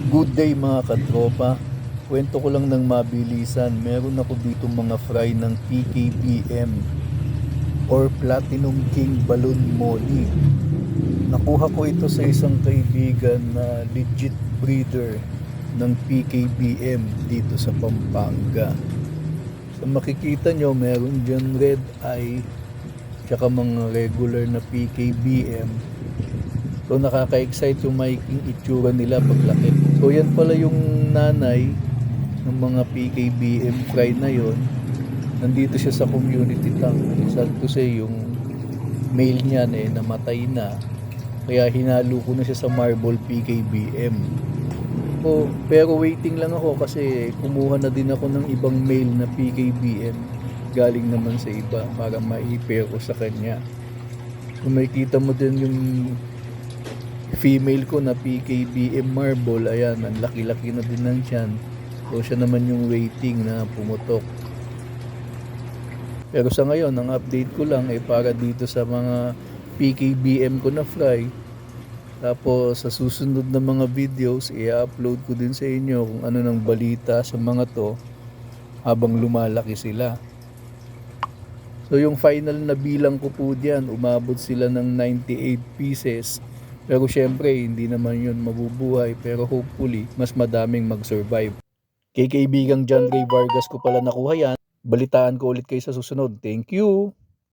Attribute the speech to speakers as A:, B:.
A: Good day mga katropa. Kwento ko lang ng mabilisan. Meron ako dito mga fry ng PKBM or Platinum King Balloon Molly. Nakuha ko ito sa isang kaibigan na legit breeder ng PKBM dito sa Pampanga. So makikita nyo meron dyan red eye tsaka mga regular na PKBM. So nakaka-excite yung making itsura nila paglaki. So yan pala yung nanay ng mga PKBM fry na yon. Nandito siya sa community tank. Sad to say yung male niyan namatay na. Kaya hinalo ko na siya sa marble PKBM. So, pero waiting lang ako kasi kumuha na din ako ng ibang male na PKBM galing naman sa iba para ma-pair ko sa kanya. Kung makikita mo din yung female ko na PKBM marble, ayan, ang laki-laki na din ng tiyan. So siya naman yung waiting na pumutok. Pero sa ngayon, ang update ko lang ay para dito sa mga PKBM ko na fry. Tapos sa susunod na mga videos, i-upload ko din sa inyo kung ano ng balita sa mga to habang lumalaki sila. So yung final na bilang ko po diyan, umabot sila ng 98 pieces. Pero syempre, hindi naman yun mabubuhay. Pero hopefully, mas madaming mag-survive. Kay kaibigang John Ray Vargas ko pala nakuha yan. Balitaan ko ulit kayo sa susunod. Thank you!